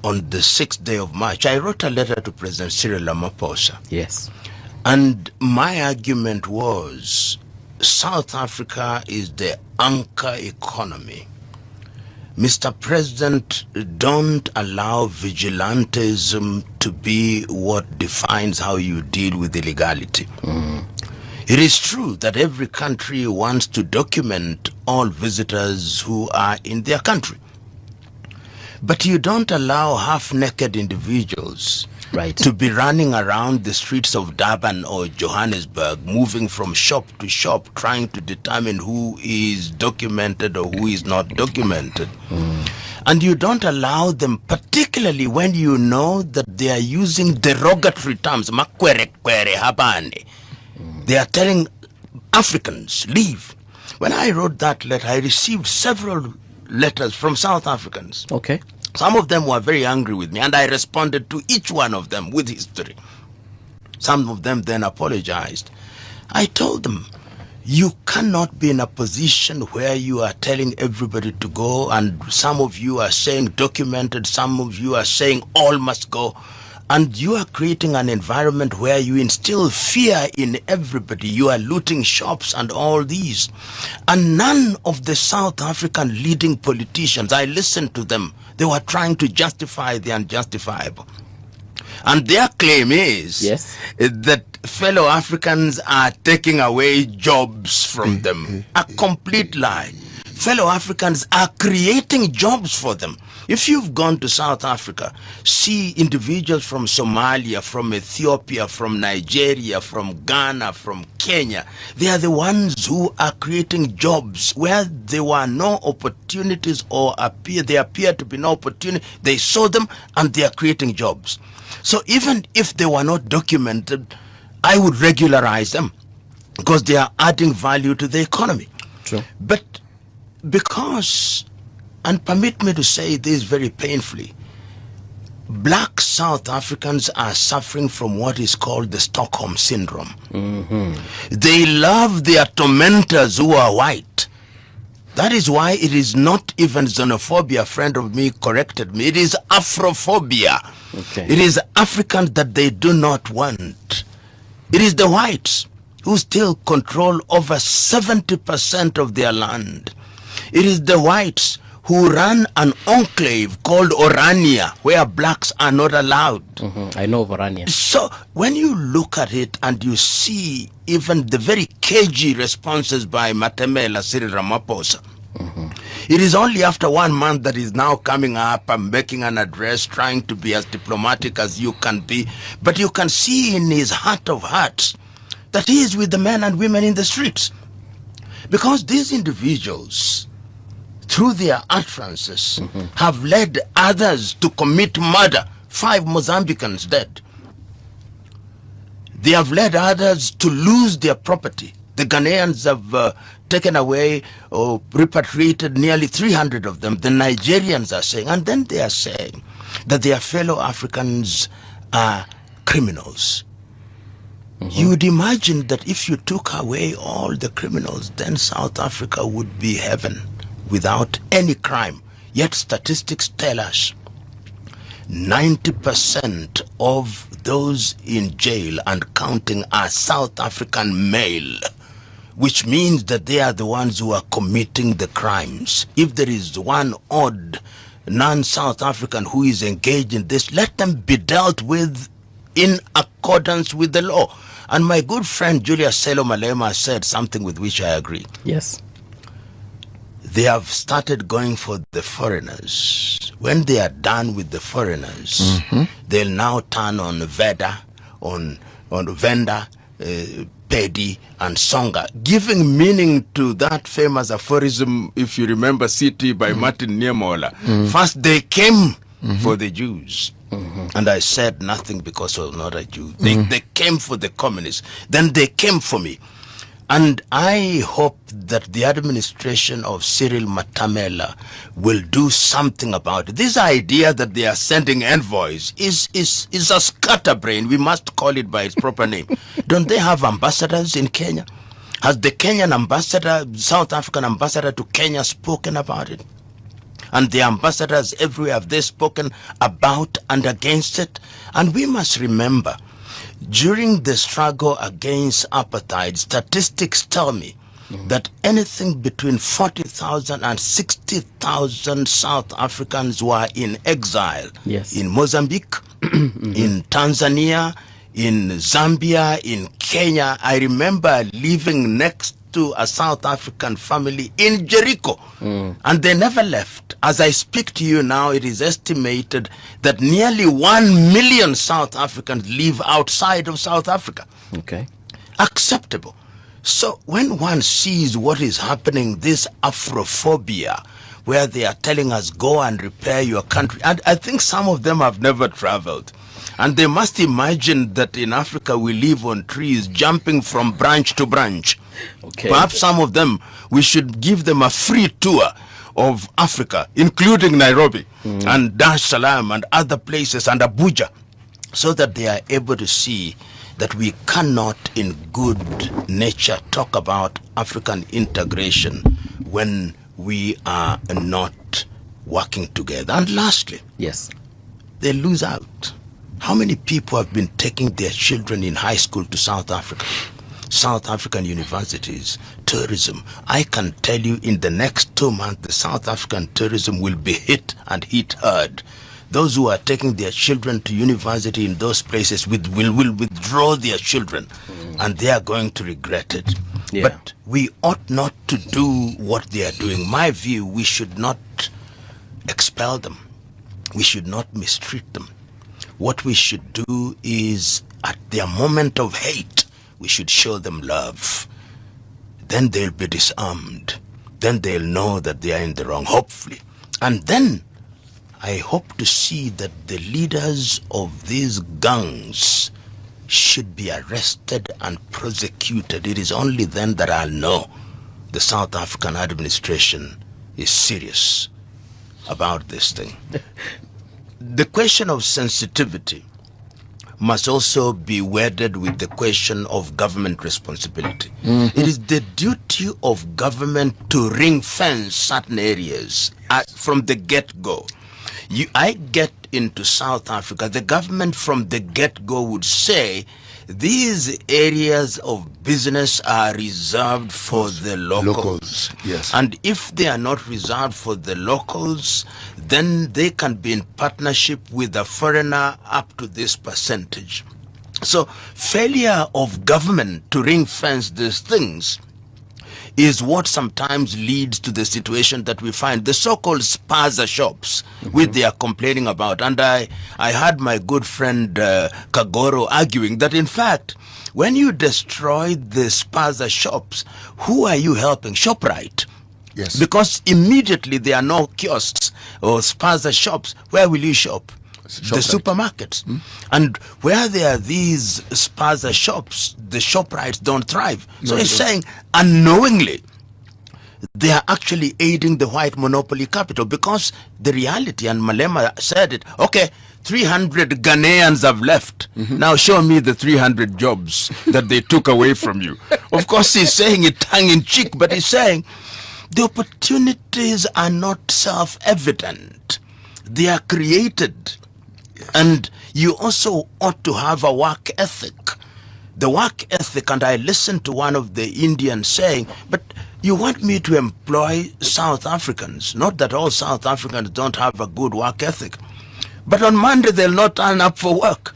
on the 6th day of March, I wrote a letter to President Cyril Ramaphosa. Yes. And my argument was South Africa is the anchor economy. Mr. President, don't allow vigilantism to be what defines how you deal with illegality. It is true that every country wants to document all visitors who are in their country. But you don't allow half-naked individuals to be running around the streets of Durban or Johannesburg, moving from shop to shop, trying to determine who is documented or who is not documented. And you don't allow them, particularly when you know that they are using derogatory terms. Makwere kwere habane. They are telling Africans, leave. When I wrote that letter, I received several letters from South Africans. Okay. Some of them were very angry with me, and I responded to each one of them with history. Some of them then apologized. I told them, you cannot be in a position where you are telling everybody to go, and some of you are saying documented, some of you are saying all must go, and you are creating an environment where you instill fear in everybody. You are looting shops and all these. And none of the South African leading politicians, I listened to them, they were trying to justify the unjustifiable. And their claim is that fellow Africans are taking away jobs from them. A complete lie. Fellow Africans are creating jobs for them. If you've gone to South Africa, see individuals from Somalia, from Ethiopia, from Nigeria, from Ghana, from Kenya. They are the ones who are creating jobs where there were no opportunities, or there appear to be no opportunity. They saw them and they are creating jobs. So even if they were not documented, I would regularize them because they are adding value to the economy. True. But because, and permit me to say this very painfully, black South Africans are suffering from what is called the Stockholm Syndrome. They love their tormentors who are white. That is why it is not even xenophobia. A friend of me corrected me. It is Afrophobia. Okay. It is Africans that they do not want. It is the whites who still control over 70% of their land. It is the whites who run an enclave called Orania, where blacks are not allowed. I know of Orania. So when you look at it and you see even the very cagey responses by Matamela Cyril Ramaphosa, it is only after 1 month that he's now coming up and making an address, trying to be as diplomatic as you can be. But you can see in his heart of hearts that he is with the men and women in the streets. Because these individuals, through their utterances, have led others to commit murder. 5 Mozambicans dead. They have led others to lose their property. The Ghanaians have taken away or repatriated nearly 300 of them. The Nigerians are saying, and then they are saying that their fellow Africans are criminals. You would imagine that if you took away all the criminals, then South Africa would be heaven without any crime. Yet statistics tell us 90% of those in jail and counting are South African male, which means that they are the ones who are committing the crimes. If there is one odd non-South African who is engaged in this, let them be dealt with in accordance with the law. And my good friend Julius Selo Malema said something with which I agree. Yes. They have started going for the foreigners. When they are done with the foreigners, they'll now turn on Veda, on Venda, Pedi, and Songa, giving meaning to that famous aphorism, if you remember, City by Martin Niemola. First they came for the Jews. And I said nothing because I was not a Jew. They came for the communists. Then they came for me. And I hope that the administration of Cyril Matamela will do something about it. This idea that they are sending envoys is a scatterbrain. We must call it by its proper name. Don't they have ambassadors in Kenya? Has the Kenyan ambassador, South African ambassador to Kenya spoken about it? and the ambassadors everywhere, have they spoken about and against it? And we must remember, during the struggle against apartheid, statistics tell me that anything between 40,000 and 60,000 South Africans were in exile. Yes. In Mozambique, in Tanzania, in Zambia, in Kenya. I remember living next to a South African family in Jericho, and they never left. As I speak to you now, it is estimated that nearly 1 million South Africans live outside of South Africa. Okay. Acceptable. So when one sees what is happening, this Afrophobia, where they are telling us, go and repair your country, and I think some of them have never traveled. And they must imagine that in Africa we live on trees, jumping from branch to branch. Okay. Perhaps some of them, we should give them a free tour of Africa, including Nairobi and Dar es Salaam and other places and Abuja, so that they are able to see that we cannot in good nature talk about African integration when we are not working together. And lastly, yes, they lose out. How many people have been taking their children in high school to South Africa? South African universities, tourism. I can tell you in the next 2 months, the South African tourism will be hit and hit hard. Those who are taking their children to university in those places will withdraw their children, and they are going to regret it. Yeah. But we ought not to do what they are doing. My view, we should not expel them. We should not mistreat them. What we should do is, at their moment of hate, we should show them love. Then they'll be disarmed. Then they'll know that they are in the wrong, hopefully. And then I hope to see that the leaders of these gangs should be arrested and prosecuted. It is only then that I'll know the South African administration is serious about this thing. The question of sensitivity must also be wedded with the question of government responsibility. It is the duty of government to ring fence certain areas from the get-go. I get into South Africa, the government from the get-go would say, these areas of business are reserved for the locals. Yes. And if they are not reserved for the locals, then they can be in partnership with a foreigner up to this percentage. So failure of government to ring fence these things is what sometimes leads to the situation that we find, the so-called spaza shops, which they are complaining about. And I heard my good friend Kagoro arguing that, in fact, when you destroy the spaza shops, who are you helping? ShopRite. Yes. Because immediately there are no kiosks or spaza shops. Where will you shop? The supermarkets. And where there are these spaza shops, the ShopRites don't thrive. So it's saying unknowingly they are actually aiding the white monopoly capital, because the reality, and Malema said it, okay, 300 Ghanaians have left. Now show me the 300 jobs that they took away from you. Of course, he's saying it tongue-in-cheek, but he's saying the opportunities are not self-evident. They are created. And you also ought to have a work ethic. The work ethic, and I listened to one of the Indians saying, but you want me to employ South Africans. Not that all South Africans don't have a good work ethic. But on Monday, they'll not turn up for work.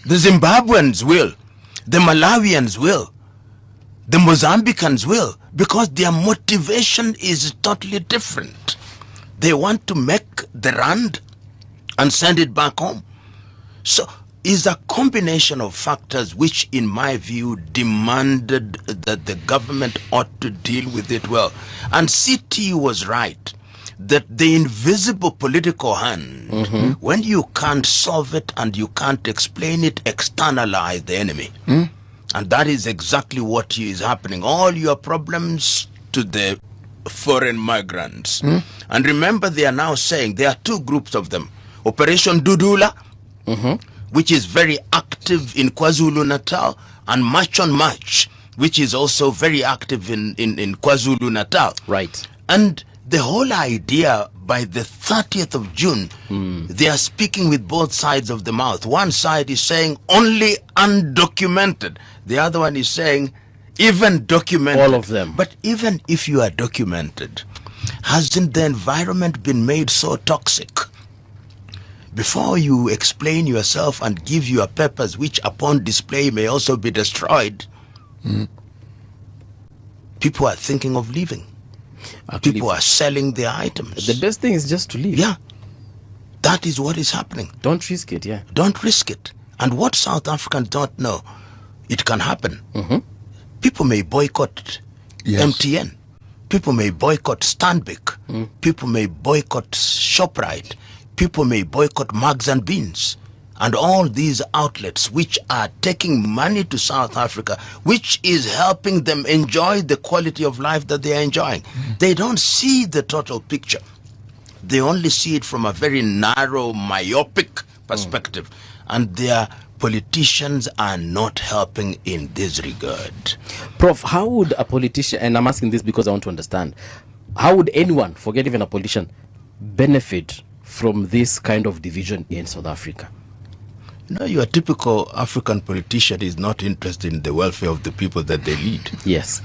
The Zimbabweans will. The Malawians will. The Mozambicans will. Because their motivation is totally different. They want to make the rand and send it back home. So it's a combination of factors which, in my view, demanded that the government ought to deal with it well. And CT was right, that the invisible political hand, when you can't solve it and you can't explain it, externalize the enemy. And that is exactly what is happening. All your problems to the foreign migrants. And remember, they are now saying there are two groups of them. Operation Dudula, which is very active in KwaZulu-Natal, and March on March, which is also very active in KwaZulu-Natal. Right. And the whole idea by the 30th of June, they are speaking with both sides of the mouth. One side is saying only undocumented. The other one is saying even documented. All of them. But even if you are documented, hasn't the environment been made so toxic? Before you explain yourself and give your papers, which upon display may also be destroyed, people are thinking of leaving. Actually, People are selling their items. the best thing is just to leave. Yeah. That is what is happening. Don't risk it, yeah. Don't risk it. And what South Africans don't know, it can happen. People may boycott MTN. People may boycott Stanbic. People may boycott ShopRite. People may boycott Marks and Beans. And all these outlets which are taking money to South Africa, which is helping them enjoy the quality of life that they are enjoying. They don't see the total picture. They only see it from a very narrow, myopic perspective. And their politicians are not helping in this regard. Prof, how would a politician, and I'm asking this because I want to understand, how would anyone, forget even a politician, benefit from this kind of division in South Africa? You know, your typical African politician is not interested in the welfare of the people that they lead. Yes.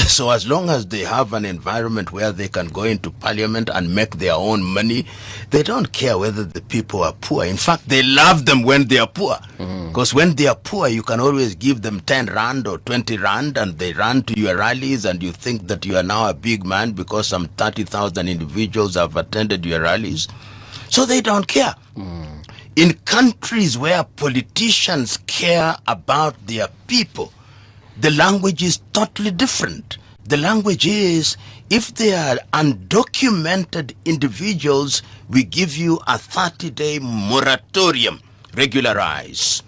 So as long as they have an environment where they can go into parliament and make their own money, they don't care whether the people are poor. In fact, they love them when they are poor. Because when they are poor, you can always give them 10 rand or 20 rand and they run to your rallies and you think that you are now a big man because some 30,000 individuals have attended your rallies. So they don't care. In countries where politicians care about their people, the language is totally different. The language is, if they are undocumented individuals, we give you a 30-day moratorium, regularize.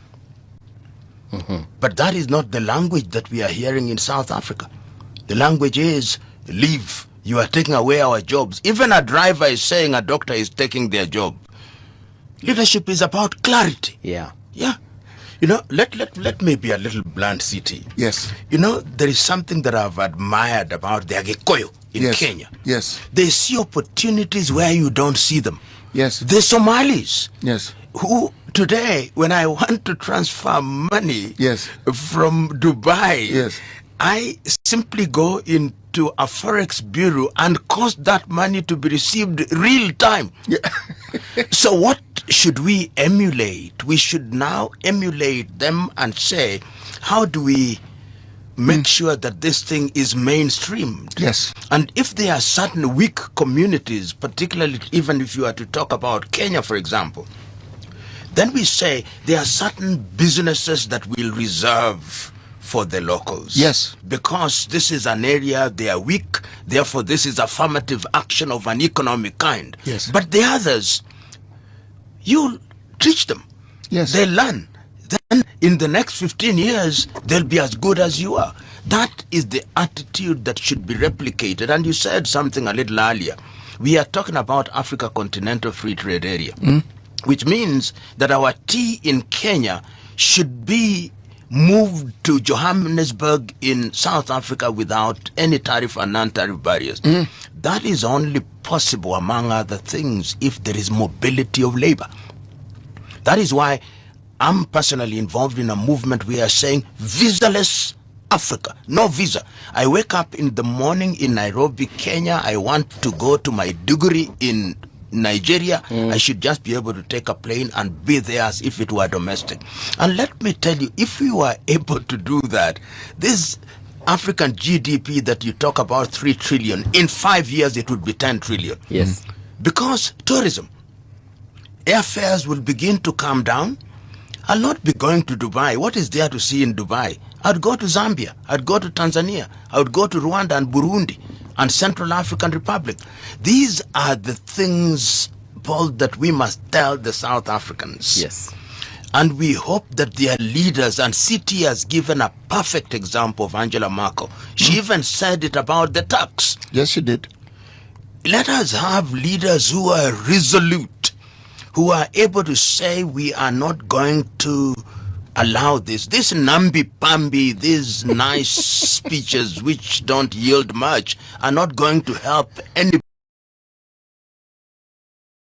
But that is not the language that we are hearing in South Africa. The language is, leave, you are taking away our jobs. Even a driver is saying a doctor is taking their job. Leadership is about clarity. Yeah. Yeah. You know, let me be a little blunt, CT. Yes. You know, there is something that I've admired about the Agikuyu in Kenya. Yes. They see opportunities where you don't see them. Yes. The Somalis. Yes. Who today, when I want to transfer money Yes. from Dubai, Yes. I simply go into a forex bureau and cause that money to be received real time. Yeah. So what should we emulate? We should now emulate them and say, how do we make sure that this thing is mainstreamed? Yes. And if there are certain weak communities, particularly even if you are to talk about Kenya, for example, then we say there are certain businesses that we'll reserve for the locals. Yes. Because this is an area they are weak, therefore this is affirmative action of an economic kind. Yes. But the others, you teach them. Yes. They learn. Then in the next 15 years, they'll be as good as you are. That is the attitude that should be replicated. And you said something a little earlier. We are talking about Africa Continental Free Trade Area, which means that our tea in Kenya should be moved to Johannesburg in South Africa without any tariff and non-tariff barriers. That is only possible, among other things, if there is mobility of labor. That is why I'm personally involved in a movement we are saying visa-less Africa, no visa. I wake up in the morning in Nairobi, Kenya. I want to go to Maiduguri in Nigeria. I should just be able to take a plane and be there as if it were domestic. And let me tell you, if we were able to do that, this African GDP that you talk about, 3 trillion, in 5 years it would be 10 trillion. Yes. Because tourism, airfares will begin to come down. I'll not be going to Dubai. What is there to see in Dubai? I'd go to Zambia. I'd go to Tanzania. I would go to Rwanda and Burundi and Central African Republic. These are the things, Paul, that we must tell the South Africans. Yes. And we hope that their leaders, and CT has given a perfect example of Angela Merkel. She even said it about the tax. Yes, she did. Let us have leaders who are resolute, who are able to say we are not going to allow this. This namby-pamby, these nice speeches which don't yield much are not going to help anybody.